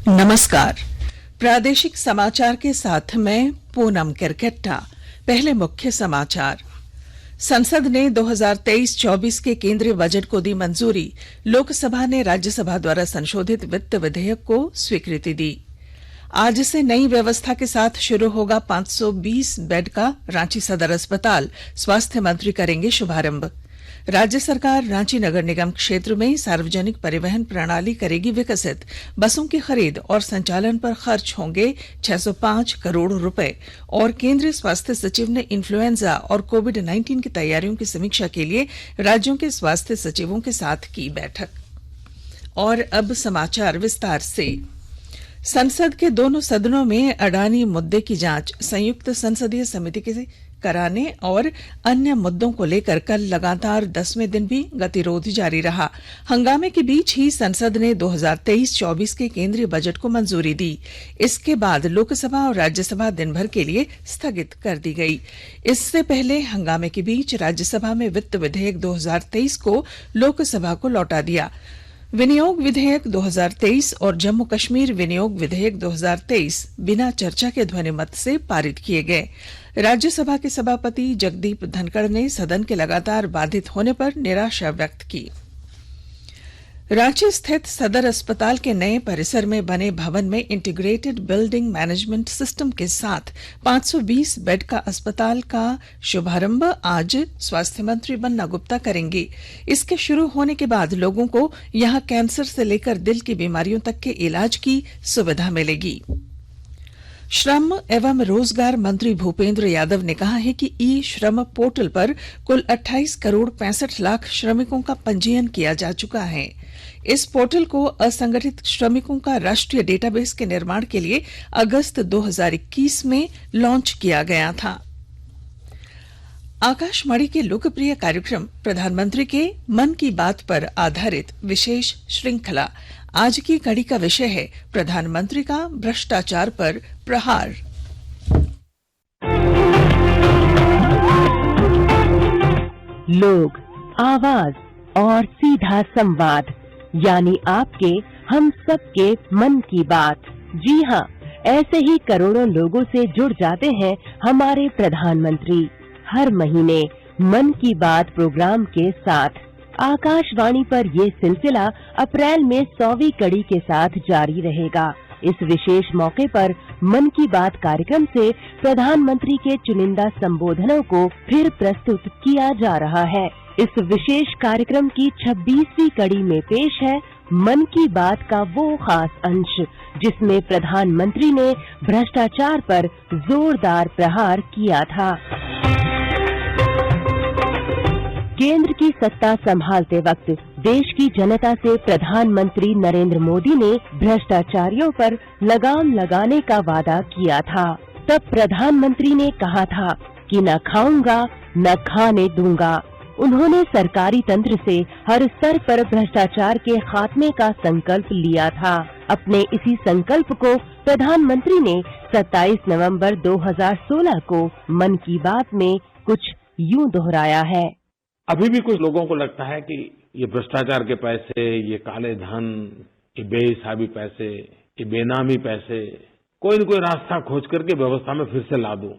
नमस्कार। प्रादेशिक समाचार के साथ मैं पूनम किरकेट्टा। पहले मुख्य समाचार। संसद ने 2023-24 के केंद्रीय बजट को दी मंजूरी। लोकसभा ने राज्यसभा द्वारा संशोधित वित्त विधेयक को स्वीकृति दी। आज से नई व्यवस्था के साथ शुरू होगा 520 बेड का रांची सदर अस्पताल। स्वास्थ्य मंत्री करेंगे शुभारंभ। राज्य सरकार रांची नगर निगम क्षेत्र में सार्वजनिक परिवहन प्रणाली करेगी विकसित। बसों की खरीद और संचालन पर खर्च होंगे 605 करोड़ रुपए। और केंद्रीय स्वास्थ्य सचिव ने इन्फ्लुएंजा और कोविड-19 की तैयारियों की समीक्षा के लिए राज्यों के स्वास्थ्य सचिवों के साथ की बैठक। और अब समाचार विस्तार से। संसद के दोनों सदनों में अडानी मुद्दे की जांच संयुक्त संसदीय समिति के कराने और अन्य मुद्दों को लेकर कल लगातार 10वें दिन भी गतिरोध जारी रहा। हंगामे के बीच ही संसद ने 2023-24 के केंद्रीय बजट को मंजूरी दी। इसके बाद लोकसभा और राज्यसभा दिन भर के लिए स्थगित कर दी गई। इससे पहले हंगामे के बीच राज्यसभा में वित्त विधेयक 2023 को लोकसभा को लौटा दिया। विनियोग विधेयक 2023 और जम्मू कश्मीर विनियोग विधेयक 2023 बिना चर्चा के ध्वनिमत से पारित किए गए। राज्यसभा के सभापति जगदीप धनखड़ ने सदन के लगातार बाधित होने पर निराशा व्यक्त की। रांची स्थित सदर अस्पताल के नए परिसर में बने भवन में इंटीग्रेटेड बिल्डिंग मैनेजमेंट सिस्टम के साथ 520 बेड का अस्पताल का शुभारंभ आज स्वास्थ्य मंत्री बन्ना गुप्ता करेंगे। इसके शुरू होने के बाद लोगों को यहां कैंसर से लेकर दिल की बीमारियों तक के इलाज की सुविधा मिलेगी। श्रम एवं रोजगार मंत्री भूपेंद्र यादव ने कहा है कि ई श्रम पोर्टल पर कुल 28 करोड़ 65 लाख श्रमिकों का पंजीयन किया जा चुका है। इस पोर्टल को असंगठित श्रमिकों का राष्ट्रीय डेटाबेस के निर्माण के लिए अगस्त 2021 में लॉन्च किया गया था। आकाशवाणी के लोकप्रिय कार्यक्रम प्रधानमंत्री के मन की बात पर आधारित विशेष श्रृंखला आज की कड़ी का विषय है प्रधानमंत्री का भ्रष्टाचार पर प्रहार। लोग, आवाज और सीधा संवाद, यानी आपके हम सबके मन की बात। जी हाँ, ऐसे ही करोड़ों लोगों से जुड़ जाते हैं हमारे प्रधानमंत्री हर महीने मन की बात प्रोग्राम के साथ। आकाशवाणी पर ये सिलसिला अप्रैल में 100वीं कड़ी के साथ जारी रहेगा। इस विशेष मौके पर मन की बात कार्यक्रम से प्रधानमंत्री के चुनिंदा संबोधनों को फिर प्रस्तुत किया जा रहा है। इस विशेष कार्यक्रम की 26वीं कड़ी में पेश है मन की बात का वो खास अंश जिसमें प्रधानमंत्री ने भ्रष्टाचार पर जोरदार प्रहार किया था। केंद्र की सत्ता संभालते वक्त देश की जनता से प्रधानमंत्री नरेंद्र मोदी ने भ्रष्टाचारियों पर लगाम लगाने का वादा किया था। तब प्रधानमंत्री ने कहा था कि न खाऊंगा न खाने दूंगा। उन्होंने सरकारी तंत्र से हर स्तर पर भ्रष्टाचार के खात्मे का संकल्प लिया था। अपने इसी संकल्प को प्रधानमंत्री ने 27 नवंबर 2016 को मन की बात में कुछ यूं दोहराया है। अभी भी कुछ लोगों को लगता है कि ये भ्रष्टाचार के पैसे, ये काले धन, ये बेहिसाबी पैसे, ये बेनामी पैसे कोई न कोई रास्ता खोज करके व्यवस्था में फिर से ला दूं।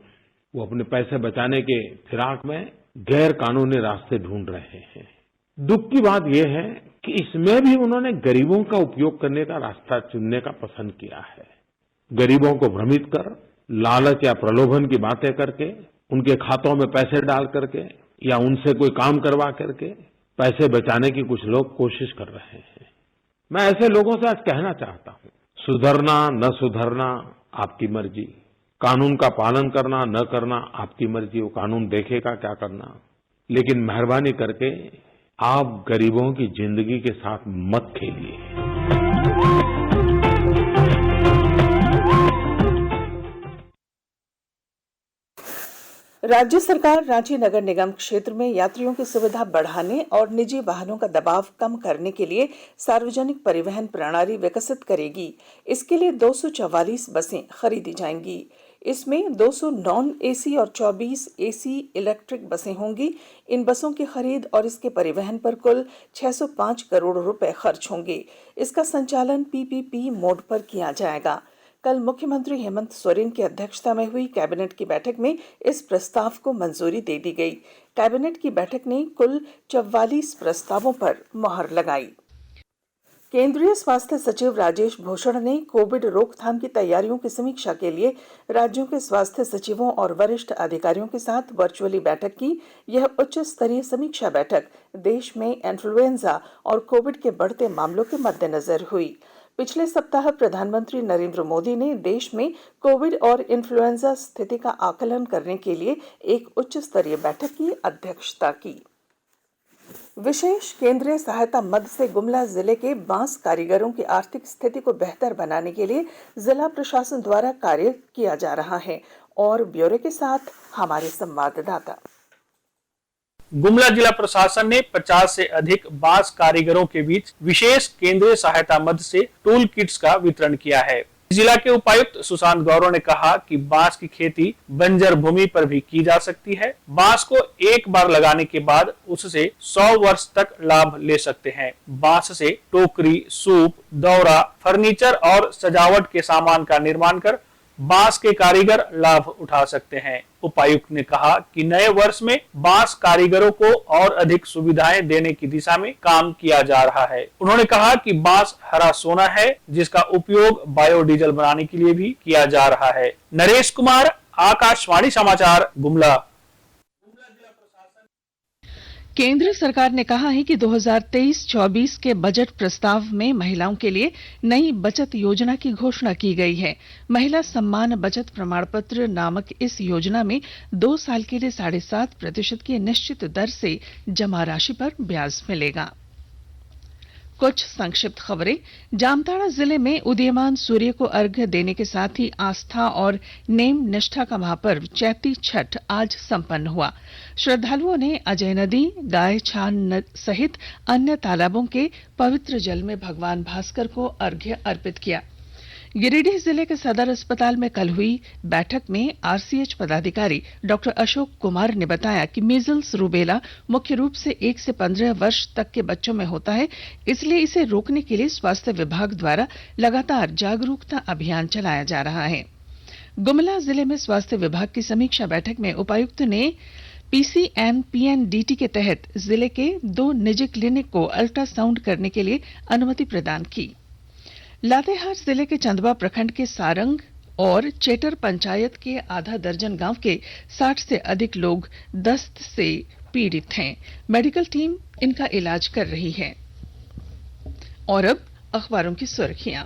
वो अपने पैसे बचाने के फिराक में गैर कानूनी रास्ते ढूंढ रहे हैं। दुख की बात यह है कि इसमें भी उन्होंने गरीबों का उपयोग करने का रास्ता चुनने का पसंद किया है। गरीबों को भ्रमित कर, लालच या प्रलोभन की बातें करके, उनके खातों में पैसे डाल करके या उनसे कोई काम करवा करके पैसे बचाने की कुछ लोग कोशिश कर रहे हैं। मैं ऐसे लोगों से आज कहना चाहता हूं, सुधरना न सुधरना आपकी मर्जी, कानून का पालन करना न करना आपकी मर्जी, वो कानून देखेगा क्या करना, लेकिन मेहरबानी करके आप गरीबों की जिंदगी के साथ मत खेलिए। राज्य सरकार रांची नगर निगम क्षेत्र में यात्रियों की सुविधा बढ़ाने और निजी वाहनों का दबाव कम करने के लिए सार्वजनिक परिवहन प्रणाली विकसित करेगी। इसके लिए 244 बसें खरीदी जाएंगी। इसमें 200 नॉन एसी और 24 एसी इलेक्ट्रिक बसें होंगी। इन बसों की खरीद और इसके परिवहन पर कुल 605 करोड़ रुपए खर्च होंगे। इसका संचालन पीपीपी मोड पर किया जाएगा। कल मुख्यमंत्री हेमंत सोरेन की अध्यक्षता में हुई कैबिनेट की बैठक में इस प्रस्ताव को मंजूरी दे दी गई। कैबिनेट की बैठक ने कुल 44 प्रस्तावों पर मुहर लगाई। केंद्रीय स्वास्थ्य सचिव राजेश भूषण ने कोविड रोकथाम की तैयारियों की समीक्षा के लिए राज्यों के स्वास्थ्य सचिवों और वरिष्ठ अधिकारियों के साथ वर्चुअली बैठक की। यह उच्च स्तरीय समीक्षा बैठक देश में इन्फ्लुएंजा और कोविड के बढ़ते मामलों के मद्देनजर हुई। पिछले सप्ताह प्रधानमंत्री नरेंद्र मोदी ने देश में कोविड और इन्फ्लुएंजा स्थिति का आकलन करने के लिए एक उच्च स्तरीय बैठक की अध्यक्षता की। विशेष केंद्रीय सहायता मद से गुमला जिले के बांस कारीगरों की आर्थिक स्थिति को बेहतर बनाने के लिए जिला प्रशासन द्वारा कार्य किया जा रहा है। और ब्यौरे के साथ हमारे संवाददाता। गुमला जिला प्रशासन ने 50 से अधिक बांस कारीगरों के बीच विशेष केंद्रीय सहायता मद से टूल किट्स का वितरण किया है। जिला के उपायुक्त सुशांत गौरव ने कहा कि बांस की खेती बंजर भूमि पर भी की जा सकती है। बांस को एक बार लगाने के बाद उससे 100 वर्ष तक लाभ ले सकते हैं। बांस से टोकरी, सूप, दौरा, फर्नीचर और सजावट के सामान का निर्माण कर बांस के कारीगर लाभ उठा सकते हैं। उपायुक्त ने कहा कि नए वर्ष में बांस कारीगरों को और अधिक सुविधाएं देने की दिशा में काम किया जा रहा है। उन्होंने कहा कि बांस हरा सोना है, जिसका उपयोग बायोडीजल बनाने के लिए भी किया जा रहा है। नरेश कुमार, आकाशवाणी समाचार, गुमला। केंद्र सरकार ने कहा है कि 2023-24 के बजट प्रस्ताव में महिलाओं के लिए नई बचत योजना की घोषणा की गई है। महिला सम्मान बचत प्रमाण पत्र नामक इस योजना में 2 साल के लिए 7.5% की निश्चित दर से जमा राशि पर ब्याज मिलेगा। कुछ संक्षिप्त खबरें। जामताड़ा जिले में उदीयमान सूर्य को अर्घ्य देने के साथ ही आस्था और नेम निष्ठा का महापर्व चैती छठ आज संपन्न हुआ। श्रद्धालुओं ने अजय नदी, गाय छान सहित अन्य तालाबों के पवित्र जल में भगवान भास्कर को अर्घ्य अर्पित किया। गिरिडीह जिले के सदर अस्पताल में कल हुई बैठक में आरसीएच पदाधिकारी डॉक्टर अशोक कुमार ने बताया कि मीजल्स रूबेला मुख्य रूप से 1 से 15 वर्ष तक के बच्चों में होता है, इसलिए इसे रोकने के लिए स्वास्थ्य विभाग द्वारा लगातार जागरूकता अभियान चलाया जा रहा है। गुमला जिले में स्वास्थ्य विभाग की समीक्षा बैठक में उपायुक्त ने पीसीएनपीएनडीटी के तहत जिले के 2 निजी क्लिनिक को अल्ट्रासाउंड करने के लिए अनुमति प्रदान की। लातेहार जिले के चंदवा प्रखंड के सारंग और चेटर पंचायत के आधा दर्जन गांव के 60 से अधिक लोग दस्त से पीड़ित हैं। मेडिकल टीम इनका इलाज कर रही है। और अब अखबारों की सुर्खियां।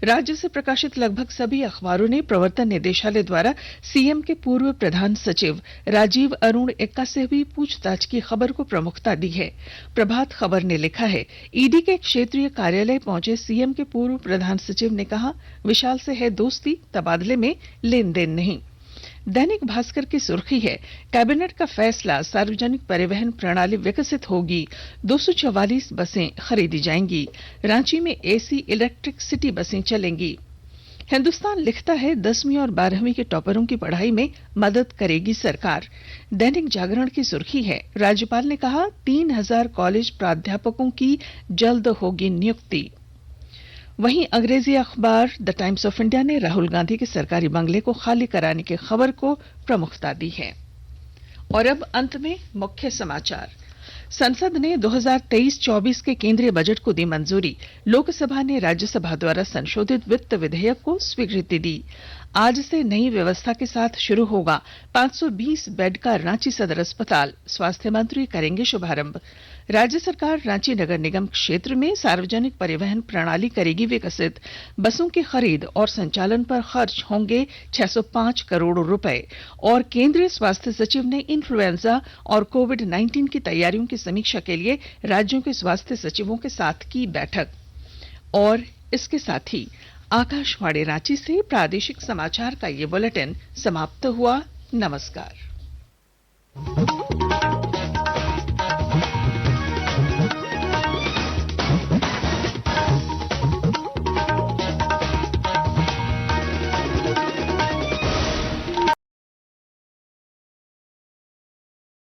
राज्य से प्रकाशित लगभग सभी अखबारों ने प्रवर्तन निदेशालय द्वारा सीएम के पूर्व प्रधान सचिव राजीव अरुण एक्का से हुई पूछताछ की खबर को प्रमुखता दी है। प्रभात खबर ने लिखा है, ईडी के क्षेत्रीय कार्यालय पहुंचे सीएम के पूर्व प्रधान सचिव ने कहा, विशाल से है दोस्ती, तबादले में लेन देन नहीं। दैनिक भास्कर की सुर्खी है, कैबिनेट का फैसला, सार्वजनिक परिवहन प्रणाली विकसित होगी, 244 बसें खरीदी जाएंगी, रांची में एसी इलेक्ट्रिक सिटी बसें चलेंगी। हिंदुस्तान लिखता है, 10वीं और 12वीं के टॉपरों की पढ़ाई में मदद करेगी सरकार। दैनिक जागरण की सुर्खी है, राज्यपाल ने कहा 3000 कॉलेज प्राध्यापकों की जल्द होगी नियुक्ति। वहीं अंग्रेजी अखबार द टाइम्स ऑफ इंडिया ने राहुल गांधी के सरकारी बंगले को खाली कराने की खबर को प्रमुखता दी है। और अब अंत में मुख्य समाचार। संसद ने 2023-24 के केंद्रीय बजट को दी मंजूरी। लोकसभा ने राज्यसभा द्वारा संशोधित वित्त विधेयक को स्वीकृति दी। आज से नई व्यवस्था के साथ शुरू होगा 520 बेड का रांची सदर अस्पताल, स्वास्थ्य मंत्री करेंगे शुभारंभ। राज्य सरकार रांची नगर निगम क्षेत्र में सार्वजनिक परिवहन प्रणाली करेगी विकसित। बसों की खरीद और संचालन पर खर्च होंगे 605 करोड़ रुपए। और केंद्रीय स्वास्थ्य सचिव ने इन्फ्लुएंजा और कोविड-19 की तैयारियों की समीक्षा के लिए राज्यों के स्वास्थ्य सचिवों के साथ की बैठक। और इसके साथ ही आकाशवाणी रांची से प्रादेशिक समाचार का ये बुलेटिन समाप्त हुआ। नमस्कार।